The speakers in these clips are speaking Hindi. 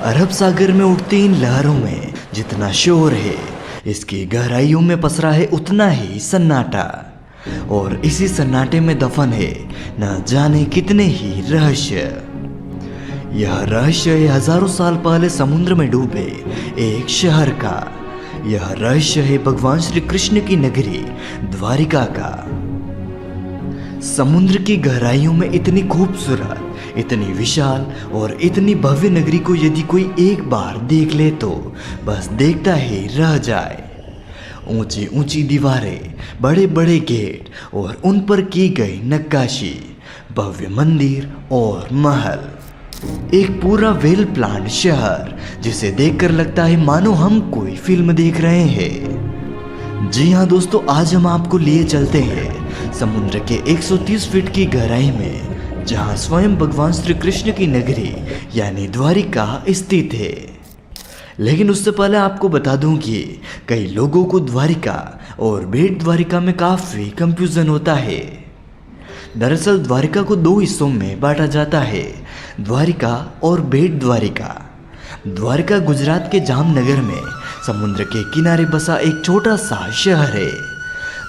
अरब सागर में उठती इन लहरों में जितना शोर है, इसकी गहराइयों में पसरा है उतना ही सन्नाटा। और इसी सन्नाटे में दफन है न जाने कितने ही रहस्य। यह रहस्य है हजारों साल पहले समुद्र में डूबे एक शहर का। यह रहस्य है भगवान श्री कृष्ण की नगरी द्वारिका का। समुद्र की गहराइयों में इतनी खूबसूरत, इतनी विशाल और इतनी भव्य नगरी को यदि कोई एक बार देख ले तो बस देखता ही रह जाए। ऊंची ऊंची दीवारें, बड़े बड़े गेट और उन पर की गई नक्काशी, भव्य मंदिर और महल, एक पूरा वेल प्लान्ड शहर जिसे देखकर लगता है मानो हम कोई फिल्म देख रहे हैं। जी हाँ दोस्तों, आज हम आपको लिए चलते हैं समुद्र के 130 फीट की गहराई में, जहाँ स्वयं भगवान श्री कृष्ण की नगरी यानी द्वारिका स्थित है। लेकिन उससे पहले आपको बता दूं कि कई लोगों को द्वारिका और बेट द्वारिका में काफ़ी कंफ्यूजन होता है। दरअसल द्वारिका को दो हिस्सों में बांटा जाता है, द्वारिका और बेट द्वारिका। द्वारिका गुजरात के जामनगर में समुद्र के किनारे बसा एक छोटा सा शहर है।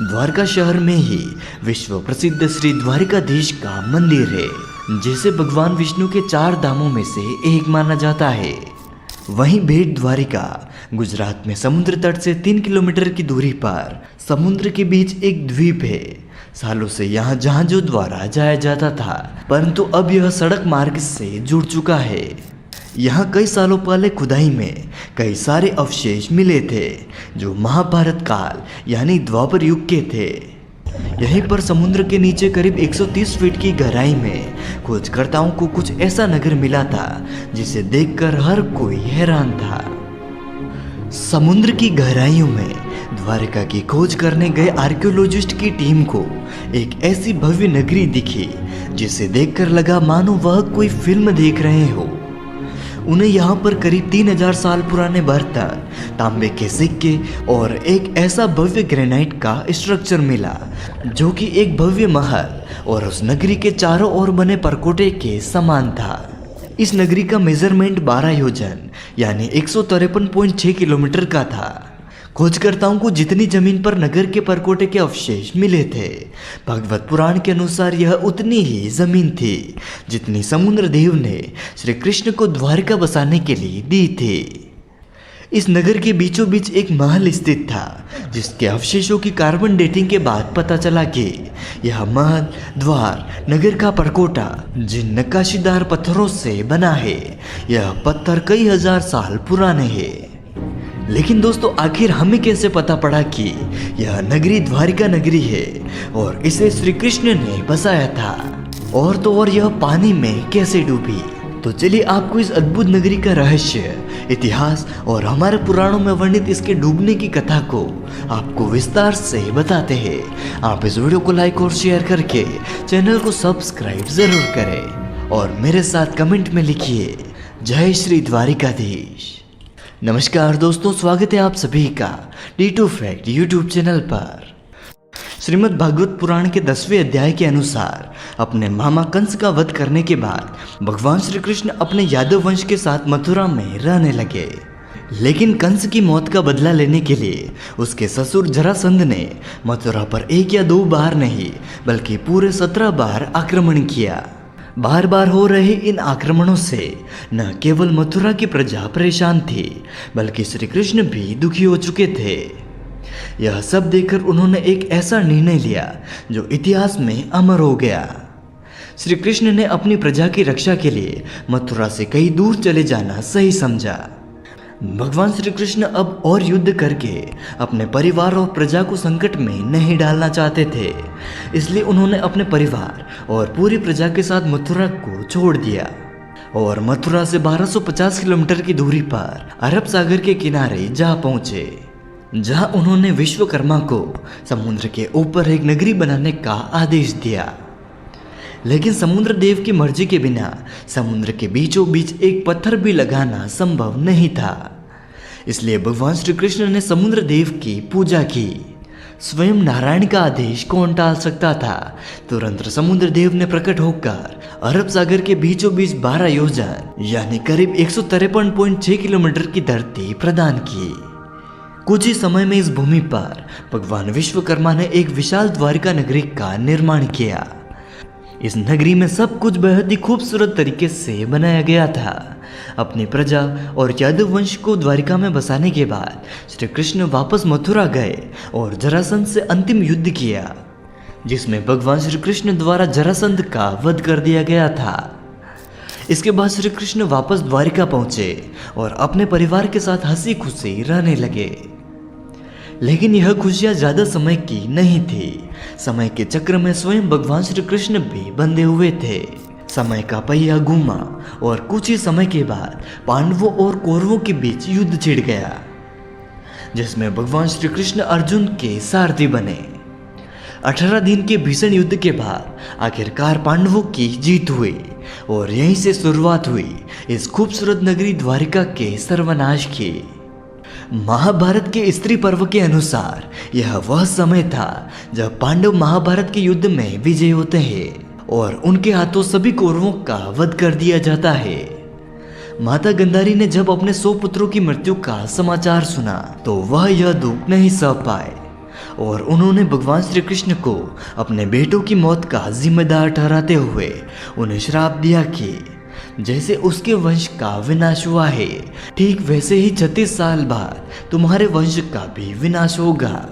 द्वारका शहर में ही विश्व प्रसिद्ध श्री द्वारिकाधीश का मंदिर है, जिसे भगवान विष्णु के 4 धामों में से एक माना जाता है। वहीं बेट द्वारिका गुजरात में समुद्र तट से 3 किलोमीटर की दूरी पर समुद्र के बीच एक द्वीप है। सालों से यहाँ जहाजों द्वारा जाया जाता था, परंतु अब यह सड़क मार्ग से जुड़ चुका है। यहाँ कई सालों पहले खुदाई में कई सारे अवशेष मिले थे जो महाभारत काल यानी द्वापर युग के थे। यहीं पर समुद्र के नीचे करीब 130 फीट की गहराई में खोजकर्ताओं को कुछ ऐसा नगर मिला था जिसे देखकर हर कोई हैरान था। समुद्र की गहराइयों में द्वारिका की खोज करने गए आर्कियोलॉजिस्ट की टीम को एक ऐसी भव्य नगरी दिखी जिसे देखकर लगा मानो वह कोई फिल्म देख रहे हो। उन्हें यहाँ पर करीब 3000 साल पुराने बर्तन, तांबे के सिक्के और एक ऐसा भव्य ग्रेनाइट का स्ट्रक्चर मिला जो कि एक भव्य महल और उस नगरी के चारों ओर बने परकोटे के समान था। इस नगरी का मेजरमेंट 12 योजन यानी 153.6 किलोमीटर का था। खोजकर्ताओं को जितनी जमीन पर नगर के परकोटे के अवशेष मिले थे, भगवत पुराण के अनुसार यह उतनी ही जमीन थी जितनी समुद्र देव ने श्री कृष्ण को द्वारिका बसाने के लिए दी थी। इस नगर के बीचों बीच एक महल स्थित था जिसके अवशेषों की कार्बन डेटिंग के बाद पता चला कि यह महल, द्वार, नगर का परकोटा जिन नक्काशीदार पत्थरों से बना है, यह पत्थर कई हजार साल पुराने हैं। लेकिन दोस्तों, आखिर हमें कैसे पता पड़ा कि यह नगरी द्वारिका नगरी है और इसे श्री कृष्ण ने बसाया था? और तो और यह पानी में कैसे डूबी? तो चलिए आपको इस अद्भुत नगरी का रहस्य, इतिहास और हमारे पुराणों में वर्णित इसके डूबने की कथा को आपको विस्तार से बताते हैं। आप इस वीडियो को लाइक और शेयर करके चैनल को सब्सक्राइब जरूर करें और मेरे साथ कमेंट में लिखिए जय श्री द्वारिकाधीश। नमस्कार दोस्तों, स्वागत है आप सभी का D2 फैक्ट यूट्यूब चैनल पर। श्रीमद् भागवत पुराण के 10वें अध्याय के अनुसार अपने मामा कंस का वध करने के बाद भगवान श्री कृष्ण अपने यादव वंश के साथ मथुरा में रहने लगे। लेकिन कंस की मौत का बदला लेने के लिए उसके ससुर जरासंध ने मथुरा पर 1 या 2 बार नहीं बल्कि पूरे 17 बार आक्रमण किया। बार बार हो रहे इन आक्रमणों से न केवल मथुरा की प्रजा परेशान थी बल्कि श्री कृष्ण भी दुखी हो चुके थे। यह सब देखकर उन्होंने एक ऐसा निर्णय लिया जो इतिहास में अमर हो गया। श्री कृष्ण ने अपनी प्रजा की रक्षा के लिए मथुरा से कहीं दूर चले जाना सही समझा। भगवान श्री कृष्ण अब और युद्ध करके अपने परिवार और प्रजा को संकट में नहीं डालना चाहते थे, इसलिए उन्होंने अपने परिवार और पूरी प्रजा के साथ मथुरा को छोड़ दिया और मथुरा से 1250 किलोमीटर की दूरी पर अरब सागर के किनारे जा पहुंचे, जहां उन्होंने विश्वकर्मा को समुद्र के ऊपर एक नगरी बनाने का आदेश दिया। लेकिन समुद्र देव की मर्जी के बिना समुद्र के बीचों बीच एक पत्थर भी लगाना संभव नहीं था। इसलिए भगवान श्री कृष्ण ने समुद्र देव की पूजा की। स्वयं नारायण का आदेश कौन टाल सकता था। तुरंत समुद्र देव ने प्रकट होकर अरब सागर के बीचों बीच 12 योजन यानी करीब 153.6 किलोमीटर की धरती प्रदान की। कुछ ही समय में इस भूमि पर भगवान विश्वकर्मा ने एक विशाल द्वारिका नगरी का निर्माण किया। इस नगरी में सब कुछ बेहद ही खूबसूरत तरीके से बनाया गया था। अपनी प्रजा और यादव वंश को द्वारिका में बसाने के बाद श्री कृष्ण वापस मथुरा गए और जरासंध से अंतिम युद्ध किया, जिसमें भगवान श्री कृष्ण द्वारा जरासंध का वध कर दिया गया था। इसके बाद श्री कृष्ण वापस द्वारिका पहुंचे और अपने परिवार के साथ हंसी खुशी रहने लगे। लेकिन यह खुशियां ज्यादा समय की नहीं थी। समय के चक्र में स्वयं भगवान श्री कृष्ण भी बंधे हुए थे। समय का पहिया घूमा और कुछ ही समय के बाद पांडवों और कौरवों के बीच युद्ध छिड़ गया, जिसमें भगवान श्री कृष्ण अर्जुन के सारथी बने। 18 दिन के भीषण युद्ध के बाद आखिरकार पांडवों की जीत हुई और यहीं से शुरुआत हुई इस खूबसूरत नगरी द्वारिका के सर्वनाश की। महाभारत के स्त्री पर्व के अनुसार यह वह समय था जब पांडव महाभारत के युद्ध में विजयी होते हैं और उनके हाथों सभी कौरवों का वध कर दिया जाता है। माता गंधारी ने जब अपने 100 पुत्रों की मृत्यु का समाचार सुना तो वह यह दुख नहीं सह पाए और उन्होंने भगवान श्री कृष्ण को अपने बेटों की मौत का जिम्मेदार ठहराते हुए उन्हें श्राप दिया कि जैसे उसके वंश का विनाश हुआ है, ठीक वैसे ही 36 साल बाद तुम्हारे वंश का भी विनाश होगा।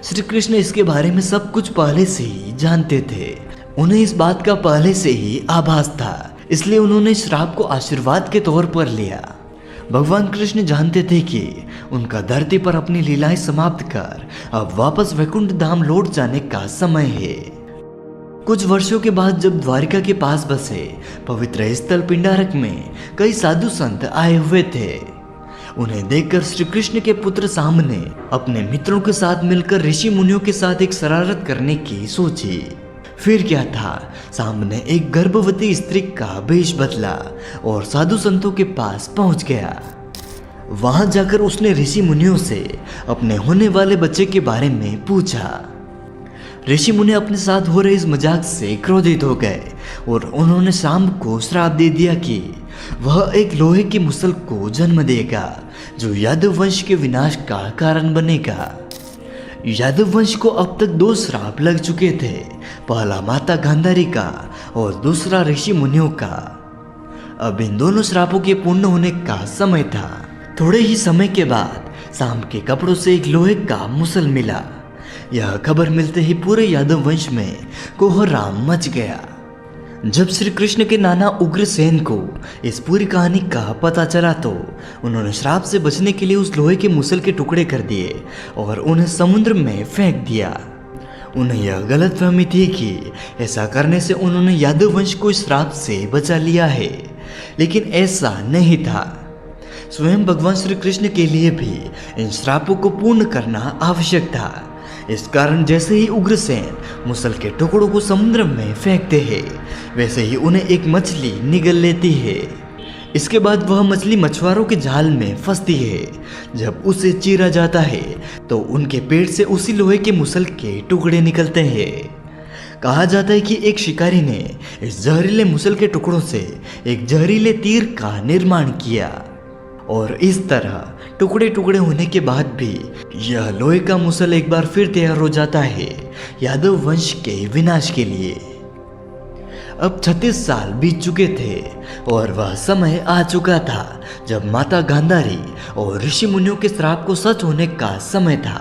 श्री कृष्ण इसके बारे में सब कुछ पहले से ही जानते थे। उन्हें इस बात का पहले से ही आभास था, इसलिए उन्होंने श्राप को आशीर्वाद के तौर पर लिया। भगवान कृष्ण जानते थे कि उनका धरती पर अपनी लीलाएं समाप्त कर अब वापस वैकुंठ धाम लौट जाने का समय है। कुछ वर्षों के बाद जब द्वारिका के पास बसे पवित्र स्थल पिंडारक में कई साधु संत आए हुए थे। उन्हें देखकर श्री कृष्ण के पुत्र सांब ने अपने मित्रों के साथ मिलकर ऋषि मुनियों के साथ एक शरारत करने की सोची। फिर क्या था, सांब ने एक गर्भवती स्त्री का वेश बदला और साधु संतों के पास पहुंच गया। वहां जाकर उसने ऋषि मुनियों से अपने होने वाले बच्चे के बारे में पूछा। ऋषि मुनि अपने साथ हो रहे इस मजाक से क्रोधित हो गए और उन्होंने सांब को श्राप दे दिया कि वह एक लोहे की मुसल को जन्म देगा जो यादव वंश के विनाश का कारण बनेगा। यादव वंश को अब तक 2 श्राप लग चुके थे, पहला माता गांधारी का और दूसरा ऋषि मुनियों का। अब इन दोनों श्रापों के पूर्ण होने का समय था। थोड़े ही समय के बाद सांब के कपड़ों से एक लोहे का मुसल मिला। यह खबर मिलते ही पूरे यादव वंश में कोहराम मच गया। जब श्री कृष्ण के नाना उग्रसेन को इस पूरी कहानी का पता चला तो उन्होंने श्राप से बचने के लिए उस लोहे के मुसल के टुकड़े कर दिए और उन्हें समुद्र में फेंक दिया। उन्हें यह गलतफहमी थी कि ऐसा करने से उन्होंने यादव वंश को इस श्राप से बचा लिया है, लेकिन ऐसा नहीं था। स्वयं भगवान श्री कृष्ण के लिए भी इन श्रापों को पूर्ण करना आवश्यक था। इस कारण जैसे ही उग्रसेन मुसल के टुकड़ों को समुद्र में फेंकते हैं, वैसे ही उन्हें एक मछली निगल लेती है। इसके बाद वह मछली मछुआरों के जाल में फंसती है। जब उसे चीरा जाता है तो उनके पेट से उसी लोहे के मुसल के टुकड़े निकलते हैं। कहा जाता है कि एक शिकारी ने इस जहरीले मुसल के टुकड़ों से एक जहरीले तीर का निर्माण किया और इस तरह टुकड़े टुकड़े होने के बाद भी यह लोहे का मुसल एक बार फिर तैयार हो जाता है यादव वंश के विनाश के लिए। अब 36 साल बीत चुके थे और वह समय आ चुका था जब माता गांधारी और ऋषि मुनियों के श्राप को सच होने का समय था।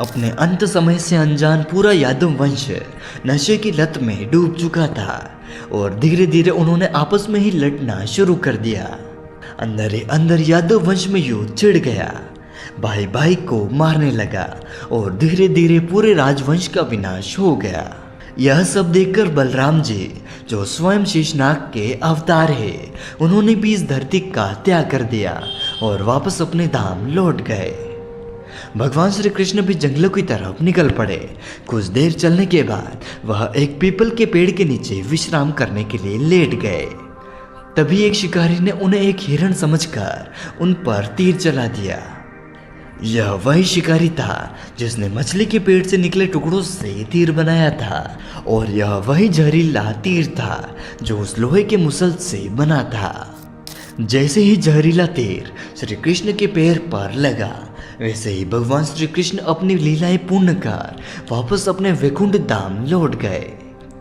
अपने अंत समय से अनजान पूरा यादव वंश नशे की लत में डूब चुका था और धीरे धीरे उन्होंने आपस में ही लड़ना शुरू कर दिया। अंदर ही अंदर यादव वंश में युद्ध छिड़ गया। भाई भाई को मारने लगा और धीरे धीरे पूरे राजवंश का विनाश हो गया। यह सब देखकर बलराम जी, जो स्वयं शेषनाग के अवतार है, उन्होंने भी इस धरती का त्याग कर दिया और वापस अपने धाम लौट गए। भगवान श्री कृष्ण भी जंगलों की तरफ निकल पड़े। कुछ देर चलने के बाद वह एक पीपल के पेड़ के नीचे विश्राम करने के लिए लेट गए। तभी एक शिकारी ने उन्हें एक हिरण समझकर उन पर तीर चला दिया। यह वही शिकारी था जिसने मछली के पेट से निकले टुकड़ों से तीर बनाया था, और यह वही जहरीला तीर था जो उस लोहे के मुसल से बना था। जैसे ही जहरीला तीर श्री कृष्ण के पैर पर लगा, वैसे ही भगवान श्री कृष्ण अपनी लीलाएं पूर्ण कर वापस अपने वैकुंठ धाम लौट गए,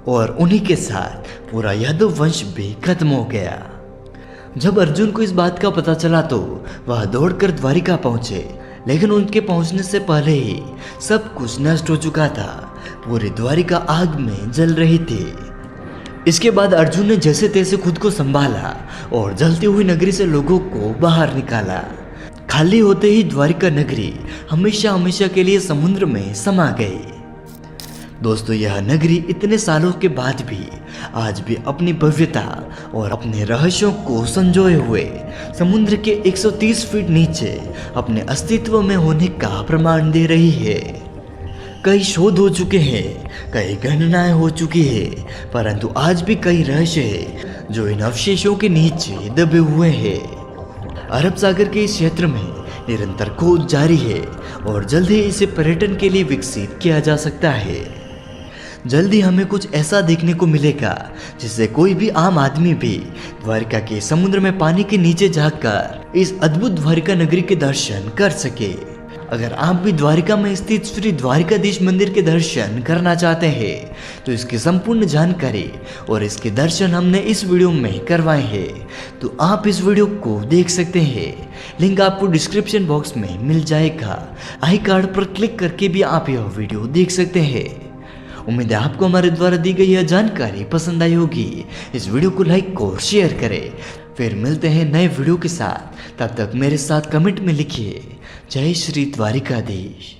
और उन्हीं के साथ पूरा यादव वंश भी खत्म हो गया। जब अर्जुन को इस बात का पता चला तो वह दौड़कर द्वारिका पहुंचे, लेकिन उनके पहुंचने से पहले ही सब कुछ नष्ट हो चुका था। पूरी द्वारिका आग में जल रही थी। इसके बाद अर्जुन ने जैसे तैसे खुद को संभाला और जलती हुई नगरी से लोगों को बाहर निकाला। खाली होते ही द्वारिका नगरी हमेशा हमेशा के लिए समुद्र में समा गई। दोस्तों, यह नगरी इतने सालों के बाद भी आज भी अपनी भव्यता और अपने रहस्यों को संजोए हुए समुद्र के 130 फीट नीचे अपने अस्तित्व में होने का प्रमाण दे रही है। कई शोध हो चुके हैं, कई गणनाएं हो चुकी है, परंतु आज भी कई रहस्य है जो इन अवशेषों के नीचे दबे हुए हैं। अरब सागर के इस क्षेत्र में निरंतर खोज जारी है और जल्द ही इसे पर्यटन के लिए विकसित किया जा सकता है। जल्दी हमें कुछ ऐसा देखने को मिलेगा जिससे कोई भी आम आदमी भी द्वारिका के समुद्र में पानी के नीचे जाकर इस अद्भुत द्वारिका नगरी के दर्शन कर सके। अगर आप भी द्वारिका में स्थित श्री द्वारिकाधीश मंदिर के दर्शन करना चाहते हैं तो इसकी संपूर्ण जानकारी और इसके दर्शन हमने इस वीडियो में करवाए हैं, तो आप इस वीडियो को देख सकते हैं। लिंक आपको डिस्क्रिप्शन बॉक्स में मिल जाएगा। आई कार्ड पर क्लिक करके भी आप यह वीडियो देख सकते हैं। उम्मीद है आपको हमारे द्वारा दी गई यह जानकारी पसंद आई होगी। इस वीडियो को लाइक और शेयर करें। फिर मिलते हैं नए वीडियो के साथ, तब तक मेरे साथ कमेंट में लिखिए जय श्री द्वारिकाधीश।